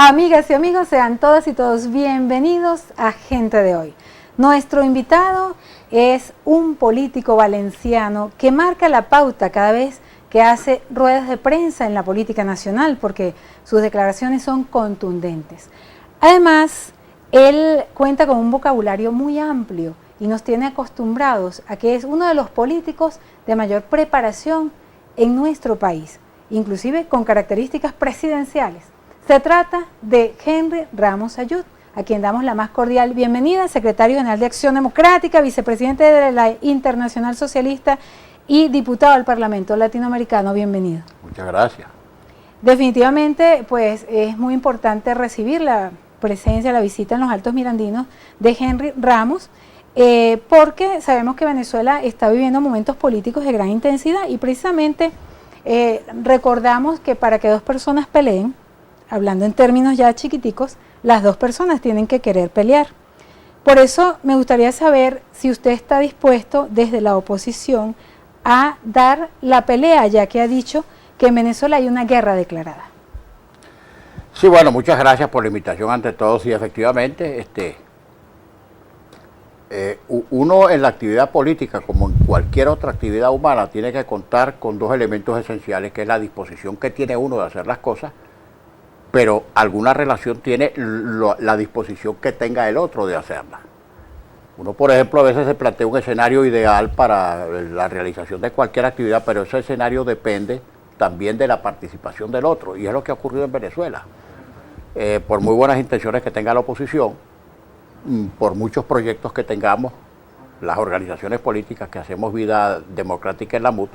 Amigas y amigos, sean todas y todos bienvenidos a Gente de Hoy. Nuestro invitado es un político valenciano que marca la pauta cada vez que hace ruedas de prensa en la política nacional, porque sus declaraciones son contundentes. Además, él cuenta con un vocabulario muy amplio y nos tiene acostumbrados a que es uno de los políticos de mayor preparación en nuestro país, inclusive con características presidenciales. Se trata de Henry Ramos Ayud, a quien damos la más cordial bienvenida, secretario general de Acción Democrática, vicepresidente de la Internacional Socialista y diputado al Parlamento Latinoamericano. Bienvenido. Muchas gracias. Definitivamente, pues es muy importante recibir la presencia, la visita en los Altos Mirandinos de Henry Ramos, porque sabemos que Venezuela está viviendo momentos políticos de gran intensidad y precisamente recordamos que para que dos personas peleen, hablando en términos ya chiquiticos, las dos personas tienen que querer pelear. Por eso me gustaría saber si usted está dispuesto desde la oposición a dar la pelea, ya que ha dicho que en Venezuela hay una guerra declarada. Sí, bueno, muchas gracias por la invitación ante todo. Sí, efectivamente, uno en la actividad política, como en cualquier otra actividad humana, tiene que contar con dos elementos esenciales, que es la disposición que tiene uno de hacer las cosas, pero alguna relación tiene la disposición que tenga el otro de hacerla. Uno, por ejemplo, a veces se plantea un escenario ideal para la realización de cualquier actividad, pero ese escenario depende también de la participación del otro, y es lo que ha ocurrido en Venezuela. Por muy buenas intenciones que tenga la oposición, por muchos proyectos que tengamos, las organizaciones políticas que hacemos vida democrática en la MUD,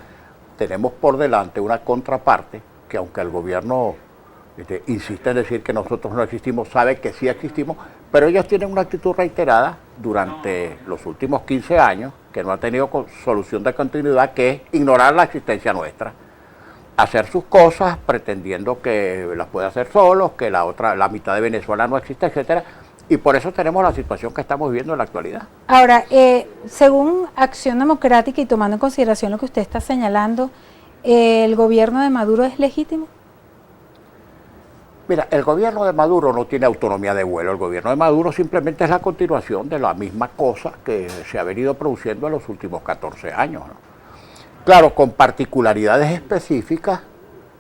tenemos por delante una contraparte que, aunque el gobierno insiste en decir que nosotros no existimos, sabe que sí existimos, pero ellos tienen una actitud reiterada durante los últimos 15 años, que no ha tenido solución de continuidad, que es ignorar la existencia nuestra, hacer sus cosas pretendiendo que las puede hacer solos, que la mitad de Venezuela no existe, etcétera, y por eso tenemos la situación que estamos viviendo en la actualidad. Ahora, según Acción Democrática y tomando en consideración lo que usted está señalando, ¿el gobierno de Maduro es legítimo? Mira, el gobierno de Maduro no tiene autonomía de vuelo. El gobierno de Maduro simplemente es la continuación de la misma cosa que se ha venido produciendo en los últimos 14 años, ¿no? Claro, con particularidades específicas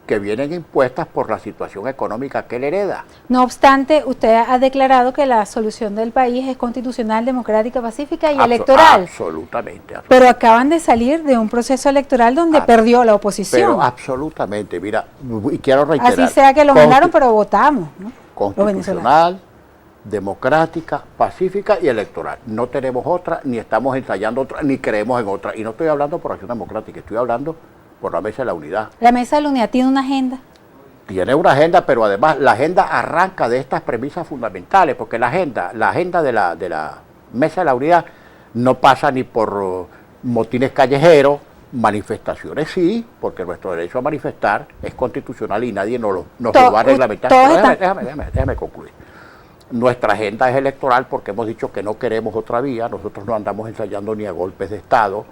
que vienen impuestas por la situación económica que él hereda. No obstante, usted ha declarado que la solución del país es constitucional, democrática, pacífica y electoral. Absolutamente. Pero acaban de salir de un proceso electoral donde perdió la oposición. Pero absolutamente, mira, y quiero reiterar. Así sea que lo mandaron, pero votamos, ¿no? Constitucional, democrática, pacífica y electoral. No tenemos otra, ni estamos ensayando otra, ni creemos en otra. Y no estoy hablando por Acción Democrática, estoy hablando por la Mesa de la Unidad. ¿La Mesa de la Unidad tiene una agenda? Tiene una agenda, pero además la agenda arranca de estas premisas fundamentales, porque la agenda de la Mesa de la Unidad no pasa ni por motines callejeros, manifestaciones sí, porque nuestro derecho a manifestar es constitucional y nadie nos lo va a reglamentar. Déjame concluir. Nuestra agenda es electoral porque hemos dicho que no queremos otra vía, nosotros no andamos ensayando ni a golpes de Estado,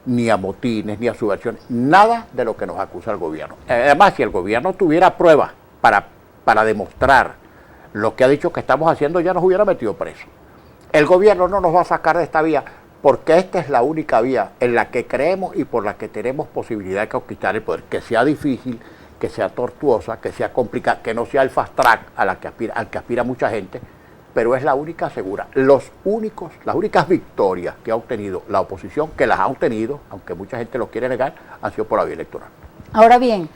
ni a motines, ni a subversiones, nada de lo que nos acusa el gobierno. Además, si el gobierno tuviera pruebas para demostrar lo que ha dicho que estamos haciendo, ya nos hubiera metido preso. El gobierno no nos va a sacar de esta vía, porque esta es la única vía en la que creemos y por la que tenemos posibilidad de conquistar el poder, que sea difícil, que sea tortuosa, que sea complicada, que no sea el fast track al que aspira mucha gente, pero es la única segura. Las únicas victorias que ha obtenido la oposición, que las ha obtenido, aunque mucha gente lo quiere negar, han sido por la vía electoral. Ahora bien,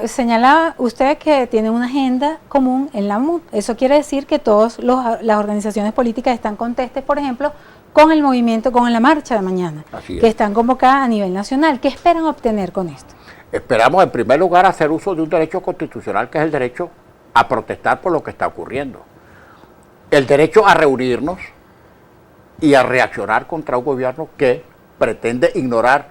señalaba usted que tiene una agenda común en la MUD. Eso quiere decir que todas las organizaciones políticas están contestes, por ejemplo, con el movimiento, con la marcha de mañana, que están convocadas a nivel nacional. ¿Qué esperan obtener con esto? Esperamos, en primer lugar, hacer uso de un derecho constitucional, que es el derecho a protestar por lo que está ocurriendo. El derecho a reunirnos y a reaccionar contra un gobierno que pretende ignorar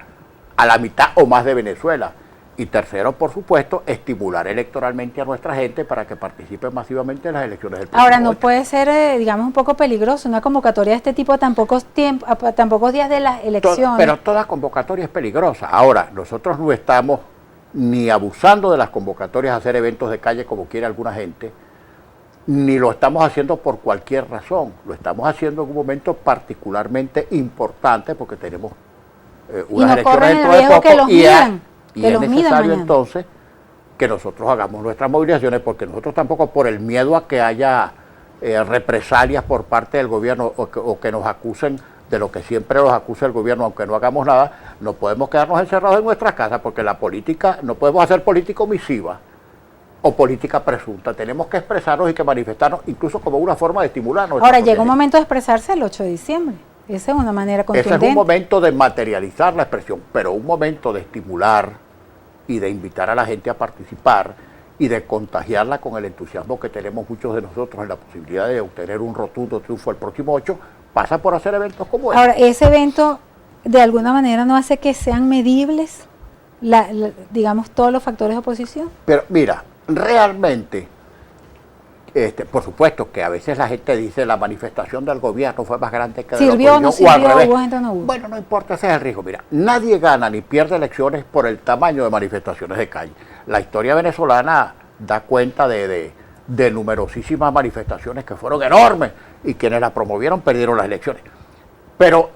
a la mitad o más de Venezuela. Y tercero, por supuesto, estimular electoralmente a nuestra gente para que participe masivamente en las elecciones del próximo Ahora, ¿no 8? puede ser, digamos, un poco peligroso una convocatoria de este tipo a tan pocos días de las elecciones? Pero toda convocatoria es peligrosa. Ahora, nosotros no estamos ni abusando de las convocatorias a hacer eventos de calle como quiere alguna gente, ni lo estamos haciendo por cualquier razón, lo estamos haciendo en un momento particularmente importante porque tenemos unas elecciones dentro de poco y es necesario entonces que nosotros hagamos nuestras movilizaciones, porque nosotros tampoco, por el miedo a que haya represalias por parte del gobierno o que nos acusen de lo que siempre nos acusa el gobierno, aunque no hagamos nada, no podemos quedarnos encerrados en nuestras casas, porque la política, no podemos hacer política omisiva o política presunta, tenemos que expresarnos y que manifestarnos, incluso como una forma de estimularnos. Ahora, llega un momento de expresarse el 8 de diciembre, esa es una manera contundente. Ese es un momento de materializar la expresión, pero un momento de estimular y de invitar a la gente a participar y de contagiarla con el entusiasmo que tenemos muchos de nosotros en la posibilidad de obtener un rotundo triunfo el próximo 8, pasa por hacer eventos como este. Ahora, ese evento de alguna manera no hace que sean medibles, digamos, todos los factores de oposición. Pero mira, realmente, por supuesto que a veces la gente dice la manifestación del gobierno fue más grande que de la oposición. ¿Sirvió o no sirvió? ¿Hubo gente o no hubo? Bueno, no importa, ese es el riesgo. Mira, nadie gana ni pierde elecciones por el tamaño de manifestaciones de calle. La historia venezolana da cuenta de numerosísimas manifestaciones que fueron enormes y quienes las promovieron perdieron las elecciones. Pero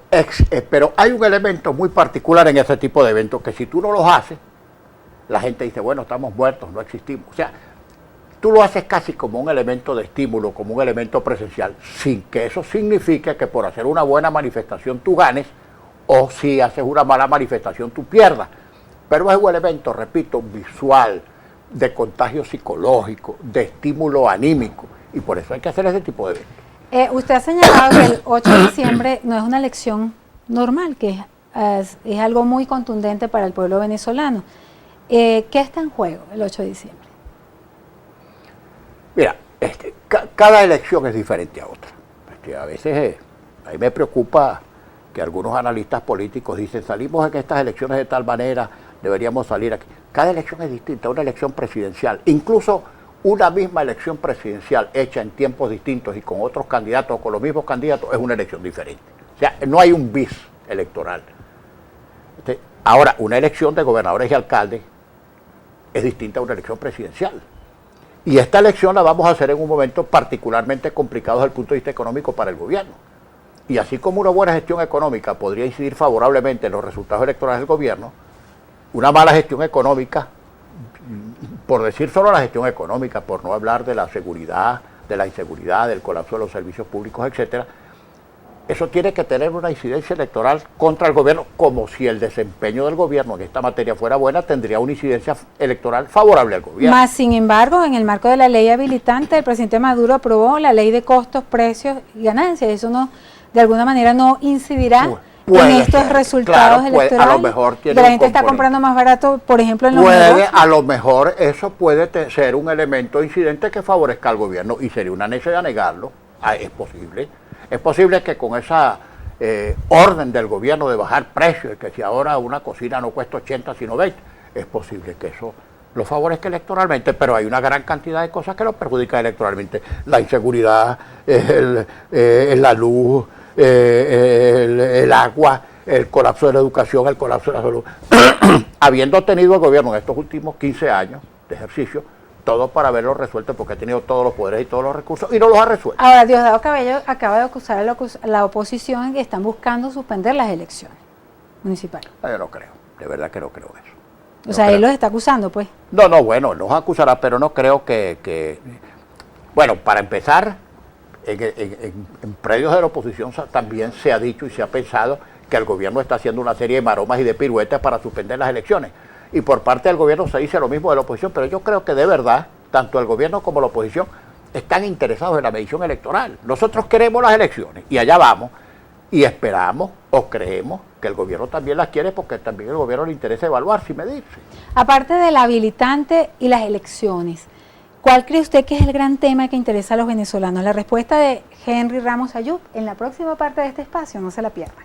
hay un elemento muy particular en ese tipo de eventos que si tú no los haces, la gente dice, bueno, estamos muertos, no existimos. O sea, tú lo haces casi como un elemento de estímulo, como un elemento presencial, sin que eso signifique que por hacer una buena manifestación tú ganes, o si haces una mala manifestación tú pierdas. Pero es un elemento, repito, visual, de contagio psicológico, de estímulo anímico, y por eso hay que hacer ese tipo de eventos. Usted ha señalado que el 8 de diciembre no es una elección normal, que es algo muy contundente para el pueblo venezolano. ¿Qué está en juego el 8 de diciembre? Mira, cada elección es diferente a otra. A veces a mí me preocupa que algunos analistas políticos dicen, salimos en estas elecciones de tal manera, deberíamos salir aquí. Cada elección es distinta, una elección presidencial, incluso una misma elección presidencial hecha en tiempos distintos y con otros candidatos o con los mismos candidatos es una elección diferente. O sea, no hay un bis electoral. Ahora, una elección de gobernadores y alcaldes es distinta a una elección presidencial. Y esta elección la vamos a hacer en un momento particularmente complicado desde el punto de vista económico para el gobierno. Y así como una buena gestión económica podría incidir favorablemente en los resultados electorales del gobierno, una mala gestión económica, por decir solo la gestión económica, por no hablar de la seguridad, de la inseguridad, del colapso de los servicios públicos, etcétera, eso tiene que tener una incidencia electoral contra el gobierno, como si el desempeño del gobierno en esta materia fuera buena, tendría una incidencia electoral favorable al gobierno. Más sin embargo, en el marco de la ley habilitante, el presidente Maduro aprobó la ley de costos, precios y ganancias. Eso no, de alguna manera no incidirá en estos resultados electorales. A lo mejor tiene la gente está comprando más barato, por ejemplo, en los negocios. A lo mejor eso puede ser un elemento incidente que favorezca al gobierno y sería una necesidad negarlo. Es posible. Es posible que con esa orden del gobierno de bajar precios, que si ahora una cocina no cuesta 80 sino 20, es posible que eso lo favorezca electoralmente, pero hay una gran cantidad de cosas que lo perjudican electoralmente. La inseguridad, la luz, el agua, el colapso de la educación, el colapso de la salud. Habiendo tenido el gobierno en estos últimos 15 años de ejercicio, todo para haberlo resuelto, porque ha tenido todos los poderes y todos los recursos y no los ha resuelto. Ahora, Diosdado Cabello acaba de acusar a la oposición que están buscando suspender las elecciones municipales. Yo no creo, de verdad que no creo eso. O sea, él los está acusando, pues. No, bueno, los acusará, pero no creo que bueno, para empezar, en predios de la oposición también se ha dicho y se ha pensado que el gobierno está haciendo una serie de maromas y de piruetas para suspender las elecciones. Y por parte del gobierno se dice lo mismo de la oposición, pero yo creo que de verdad, tanto el gobierno como la oposición están interesados en la medición electoral. Nosotros queremos las elecciones y allá vamos y esperamos o creemos que el gobierno también las quiere, porque también al gobierno le interesa evaluarse y medirse. Aparte del habilitante y las elecciones, ¿cuál cree usted que es el gran tema que interesa a los venezolanos? La respuesta de Henry Ramos Ayub en la próxima parte de este espacio, no se la pierdan.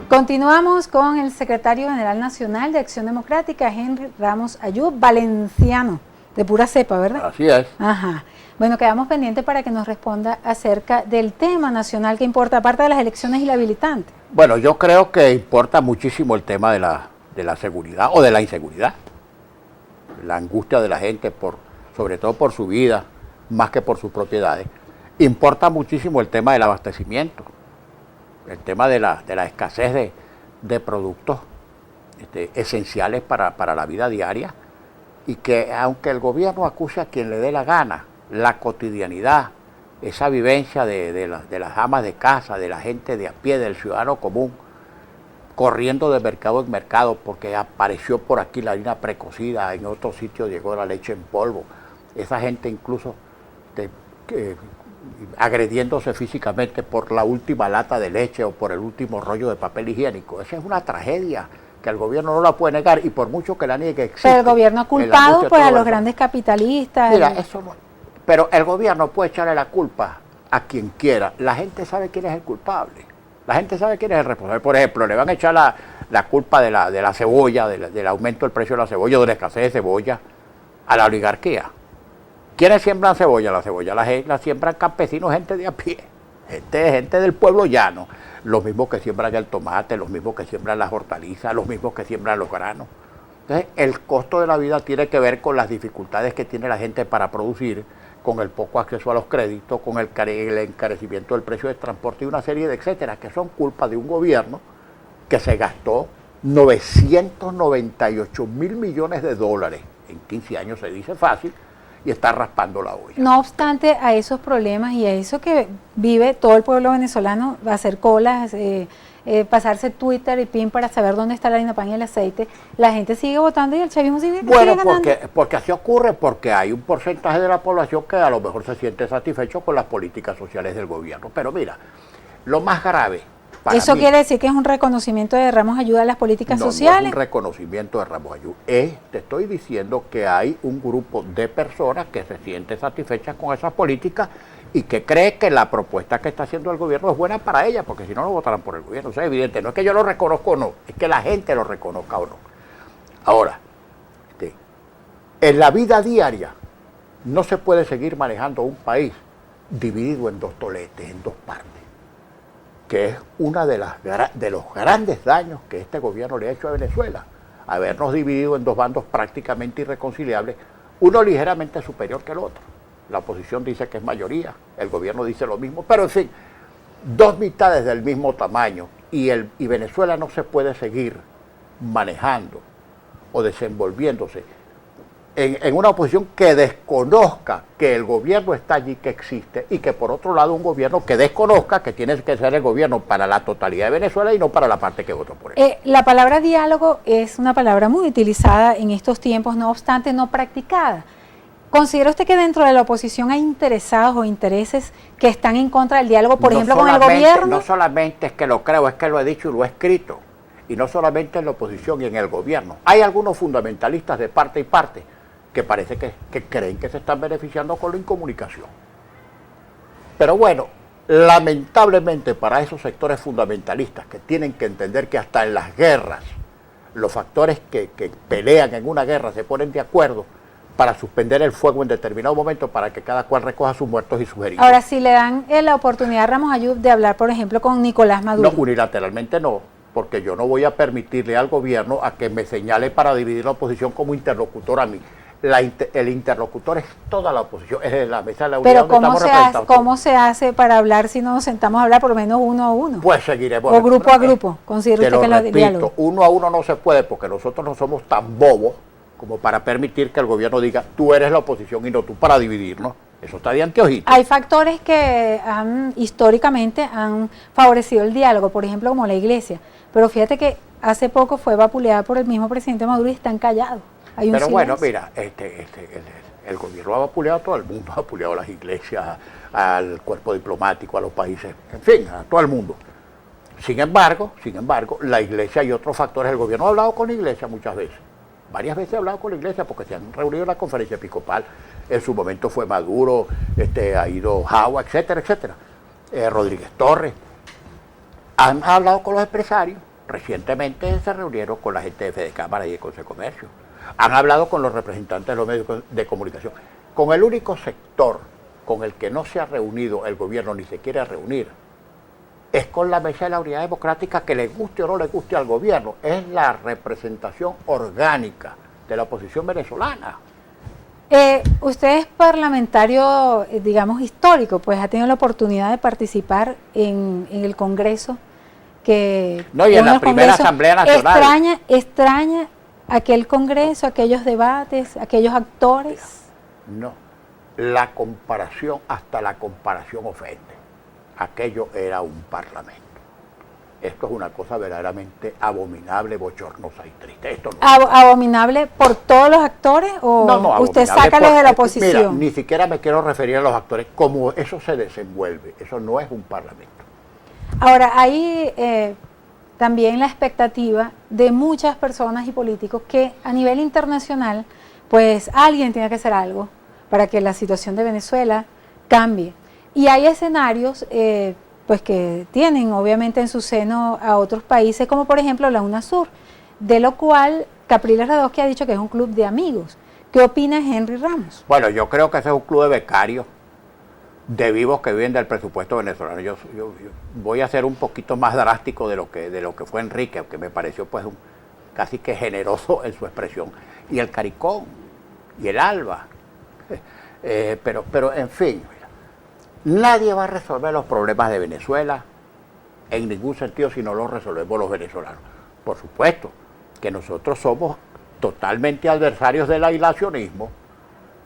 Continuamos con el secretario general nacional de Acción Democrática, Henry Ramos Ayub, valenciano, de pura cepa, ¿verdad? Así es. Ajá. Bueno, quedamos pendientes para que nos responda acerca del tema nacional que importa, aparte de las elecciones y la habilitante. Bueno, yo creo que importa muchísimo el tema de la seguridad o de la inseguridad. La angustia de la gente, sobre todo por su vida, más que por sus propiedades. Importa muchísimo el tema del abastecimiento, el tema de la escasez de productos esenciales para la vida diaria, y que aunque el gobierno acuse a quien le dé la gana, la cotidianidad, esa vivencia de las amas de casa, de la gente de a pie, del ciudadano común, corriendo de mercado en mercado porque apareció por aquí la harina precocida, en otro sitio llegó la leche en polvo, esa gente incluso agrediéndose físicamente por la última lata de leche o por el último rollo de papel higiénico. Esa es una tragedia que el gobierno no la puede negar, y por mucho que la niegue existe. Pero el gobierno ha culpado pues a los grandes capitalistas. Mira, eso no, pero el gobierno puede echarle la culpa a quien quiera. La gente sabe quién es el culpable. La gente sabe quién es el responsable. Por ejemplo, le van a echar la culpa de la cebolla, del aumento del precio de la cebolla, de la escasez de cebolla, a la oligarquía. ¿Quiénes siembran cebolla? La cebolla la siembran campesinos, gente de a pie, gente del pueblo llano, los mismos que siembran el tomate, los mismos que siembran las hortalizas, los mismos que siembran los granos. Entonces, el costo de la vida tiene que ver con las dificultades que tiene la gente para producir, con el poco acceso a los créditos, con el encarecimiento del precio del transporte y una serie de etcétera, que son culpa de un gobierno que se gastó 998.000 millones de dólares en 15 años, se dice fácil, y está raspando la olla. No obstante a esos problemas y a eso que vive todo el pueblo venezolano, hacer colas, pasarse Twitter y PIN para saber dónde está la harina pan y el aceite, la gente sigue votando y el chavismo sigue ganando. Bueno, porque así ocurre, porque hay un porcentaje de la población que a lo mejor se siente satisfecho con las políticas sociales del gobierno. Pero mira, lo más grave para ¿Eso mí, quiere decir que es un reconocimiento de Ramos Ayuda a las políticas sociales? No es un reconocimiento de Ramos Ayuda. Te estoy diciendo que hay un grupo de personas que se siente satisfechas con esas políticas y que cree que la propuesta que está haciendo el gobierno es buena para ella, porque si no, no votarán por el gobierno. Eso es evidente. No es que yo lo reconozca o no, es que la gente lo reconozca o no. Ahora, en la vida diaria no se puede seguir manejando un país dividido en dos toletes, en dos partes, que es uno de los grandes daños que este gobierno le ha hecho a Venezuela, habernos dividido en dos bandos prácticamente irreconciliables, uno ligeramente superior que el otro. La oposición dice que es mayoría, el gobierno dice lo mismo, pero en fin, dos mitades del mismo tamaño, y Venezuela no se puede seguir manejando o desenvolviéndose en una oposición que desconozca que el gobierno está allí, que existe, y que por otro lado un gobierno que desconozca que tiene que ser el gobierno para la totalidad de Venezuela y no para la parte que votó por él. La palabra diálogo es una palabra muy utilizada en estos tiempos, no obstante no practicada. ¿Considera usted que dentro de la oposición hay interesados o intereses que están en contra del diálogo, por ejemplo, con el gobierno? No solamente es que lo creo, es que lo he dicho y lo he escrito. Y no solamente en la oposición y en el gobierno. Hay algunos fundamentalistas de parte y parte que parece que creen que se están beneficiando con la incomunicación. Pero bueno, lamentablemente para esos sectores fundamentalistas que tienen que entender que hasta en las guerras, los factores que pelean en una guerra se ponen de acuerdo para suspender el fuego en determinado momento para que cada cual recoja sus muertos y sus heridos. Ahora, si le dan la oportunidad a Ramos Ayub de hablar, por ejemplo, con Nicolás Maduro. No, unilateralmente no, porque yo no voy a permitirle al gobierno a que me señale para dividir la oposición como interlocutor a mí. El interlocutor es toda la oposición, es la mesa de la unidad. Pero ¿cómo se hace para hablar si no nos sentamos a hablar por lo menos uno a uno? Pues seguiremos. O grupo a grupo, considero usted que lo diálogo. Uno a uno no se puede porque nosotros no somos tan bobos como para permitir que el gobierno diga, tú eres la oposición y no tú, para dividirnos. Eso está de anteojito. Hay factores que históricamente han favorecido el diálogo, por ejemplo, como la iglesia. Pero fíjate que hace poco fue vapuleada por el mismo presidente Maduro y están callados. Pero bueno, mira, el gobierno ha vapuleado a todo el mundo, ha vapuleado a las iglesias, al cuerpo diplomático, a los países, en fin, a todo el mundo. Sin embargo, la iglesia y otros factores, el gobierno ha hablado con la iglesia muchas veces. Varias veces ha hablado con la iglesia porque se han reunido en la conferencia episcopal. En su momento fue Maduro, ha ido Jagua, etcétera, etcétera. Rodríguez Torres. Han hablado con los empresarios. Recientemente se reunieron con la gente de Fede Cámara y de Consejo de Comercio. Han hablado con los representantes de los medios de comunicación. Con el único sector con el que no se ha reunido el gobierno ni se quiere reunir es con la Mesa de la Unidad Democrática, que le guste o no le guste al gobierno, es la representación orgánica de la oposición venezolana. Usted es parlamentario, digamos, histórico, pues ha tenido la oportunidad de participar en el Congreso. No, y en la primera Asamblea Nacional. ¿Extraña aquel Congreso, aquellos debates, aquellos actores? No, la comparación, hasta la comparación ofende. Aquello era un parlamento. Esto es una cosa verdaderamente abominable, bochornosa y triste. Esto no ¿Abominable por todos los actores o no, usted saca los de la oposición? Mira, ni siquiera me quiero referir a los actores, como eso se desenvuelve, eso no es un parlamento. Ahora, hay también la expectativa de muchas personas y políticos que a nivel internacional, pues alguien tiene que hacer algo para que la situación de Venezuela cambie. Y hay escenarios pues que tienen obviamente en su seno a otros países, como por ejemplo la UNASUR, de lo cual Capriles Radosky ha dicho que es un club de amigos. ¿Qué opina Henry Ramos? Bueno, yo creo que ese es un club de becarios, de vivos que viven del presupuesto venezolano. Yo voy a ser un poquito más drástico de lo que fue Enrique, que me pareció pues casi que generoso en su expresión. Y el CARICOM, y el ALBA. Pero en fin, nadie va a resolver los problemas de Venezuela en ningún sentido si no los resolvemos los venezolanos. Por supuesto que nosotros somos totalmente adversarios del aislacionismo.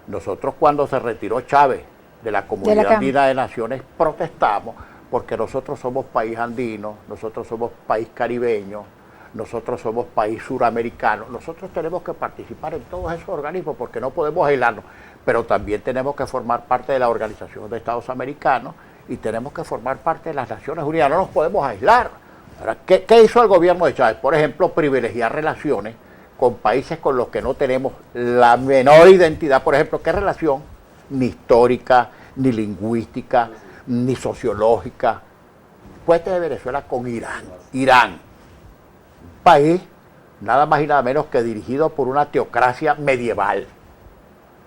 Nosotros, cuando se retiró Chávez de la Comunidad Andina de Naciones, protestamos porque nosotros somos país andino, nosotros somos país caribeño, nosotros somos país suramericano. Nosotros tenemos que participar en todos esos organismos porque no podemos aislarnos, pero también tenemos que formar parte de la Organización de Estados Americanos y tenemos que formar parte de las Naciones Unidas. No nos podemos aislar. Ahora, ¿qué hizo el gobierno de Chávez? Por ejemplo, privilegiar relaciones con países con los que no tenemos la menor identidad. Por ejemplo, ¿qué relación? Ni histórica, ni lingüística, ni sociológica. Puente de Venezuela con Irán. Irán, un país nada más y nada menos que dirigido por una teocracia medieval.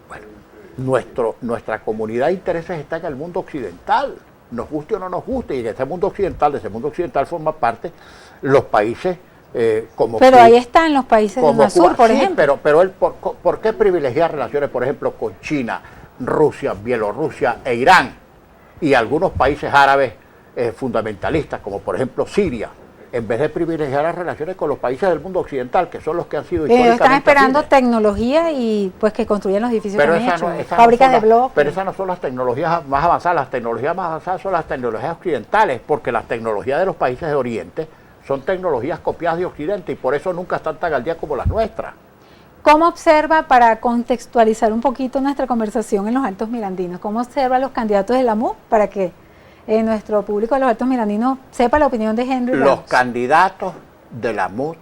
Bueno, nuestra comunidad de intereses está en el mundo occidental, nos guste o no nos guste, y en ese mundo occidental forma parte los países como... Pero ahí están los países de UNASUR, por ejemplo. Pero ¿por qué privilegiar relaciones, por ejemplo, con China, Rusia, Bielorrusia e Irán, y algunos países árabes fundamentalistas, como por ejemplo Siria, en vez de privilegiar las relaciones con los países del mundo occidental, que son los que han sido históricamente están esperando afines? Tecnología y pues que construyan los edificios que han hecho, fábricas de bloques. Pero esas no son las tecnologías más avanzadas. Las tecnologías más avanzadas son las tecnologías occidentales, porque las tecnologías de los países de Oriente son tecnologías copiadas de Occidente y por eso nunca están tan al día como las nuestras. ¿Cómo observa, para contextualizar un poquito nuestra conversación en los Altos Mirandinos, cómo observa a los candidatos de la MUD para que nuestro público de los Altos Mirandinos sepa la opinión de Henry Ramos? Los candidatos de la MUD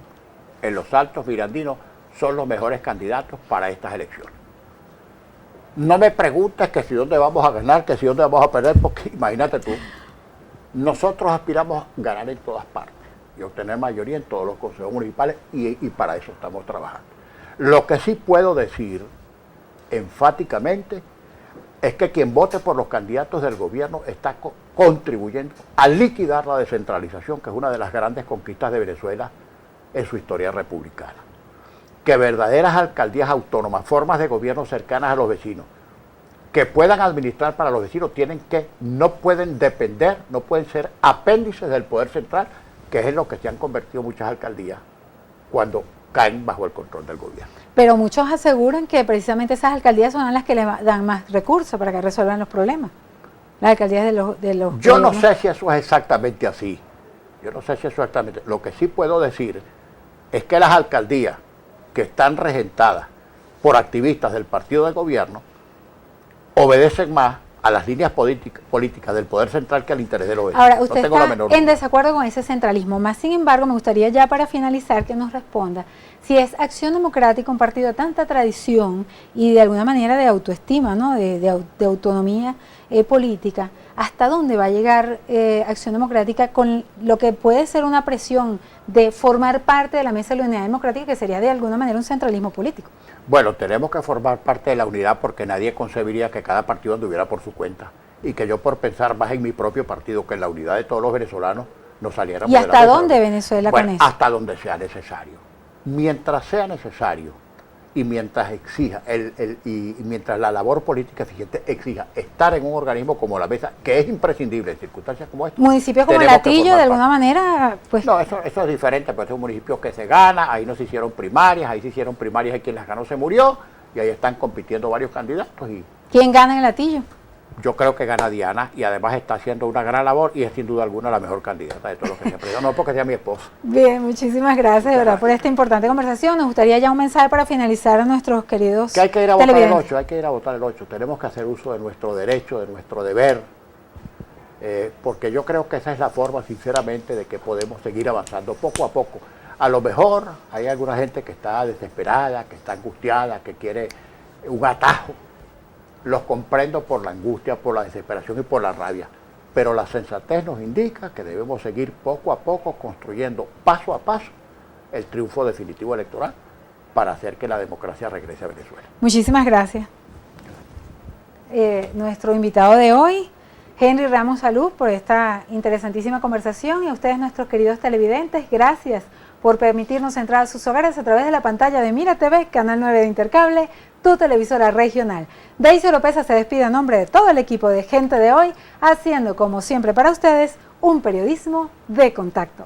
en los Altos Mirandinos son los mejores candidatos para estas elecciones. No me preguntes que si dónde vamos a ganar, que si dónde vamos a perder, porque imagínate tú, nosotros aspiramos a ganar en todas partes y obtener mayoría en todos los consejos municipales y para eso estamos trabajando. Lo que sí puedo decir enfáticamente es que quien vote por los candidatos del gobierno está contribuyendo a liquidar la descentralización, que es una de las grandes conquistas de Venezuela en su historia republicana. Que verdaderas alcaldías autónomas, formas de gobierno cercanas a los vecinos, que puedan administrar para los vecinos, no pueden depender, no pueden ser apéndices del poder central, que es en lo que se han convertido muchas alcaldías cuando caen bajo el control del gobierno. Pero muchos aseguran que precisamente esas alcaldías son las que le dan más recursos para que resuelvan los problemas. Las alcaldías de los Yo no sé si eso es exactamente así. Lo que sí puedo decir es que las alcaldías que están regentadas por activistas del partido de gobierno obedecen más a las líneas políticas del poder central que al interés de los vecinos. Ahora, usted está en desacuerdo con ese centralismo. Más sin embargo, me gustaría ya para finalizar que nos responda si es Acción Democrática, un partido de tanta tradición y de alguna manera de autoestima, ¿no? de autonomía política, ¿hasta dónde va a llegar Acción Democrática con lo que puede ser una presión de formar parte de la Mesa de la Unidad Democrática, que sería de alguna manera un centralismo político? Bueno, tenemos que formar parte de la unidad porque nadie concebiría que cada partido anduviera por su cuenta y que yo, por pensar más en mi propio partido que en la unidad de todos los venezolanos, nos saliéramos. ¿Y hasta dónde Venezuela con eso? Hasta donde sea necesario. Mientras sea necesario y mientras exija y mientras la labor política eficiente exija estar en un organismo como la mesa, que es imprescindible en circunstancias como esta. Municipios como Latillo, de alguna manera, pues... No, eso es diferente, pues es un municipio que se gana, ahí no se hicieron primarias, ahí quien las ganó se murió, y ahí están compitiendo varios candidatos. Y ¿quién gana en Latillo? yo creo que gana Diana, y además está haciendo una gran labor y es sin duda alguna la mejor candidata de todos los que se han presentado, no porque sea mi esposa. Bien, muchísimas gracias, de verdad, por esta importante conversación. Nos gustaría ya un mensaje para finalizar a nuestros queridos que hay que ir a votar el 8, hay que ir a votar el 8. Tenemos que hacer uso de nuestro derecho, de nuestro deber, porque yo creo que esa es la forma, sinceramente, de que podemos seguir avanzando poco a poco. A lo mejor hay alguna gente que está desesperada, que está angustiada, que quiere un atajo. Los comprendo por la angustia, por la desesperación y por la rabia, pero la sensatez nos indica que debemos seguir poco a poco construyendo paso a paso el triunfo definitivo electoral para hacer que la democracia regrese a Venezuela. Muchísimas gracias. Nuestro invitado de hoy, Henry Ramos Salud, por esta interesantísima conversación, y a ustedes, nuestros queridos televidentes, gracias por permitirnos entrar a sus hogares a través de la pantalla de Mira TV, Canal 9 de Intercable, tu televisora regional. Daisy Oropesa se despide a nombre de todo el equipo de Gente de Hoy, haciendo como siempre para ustedes un periodismo de contacto.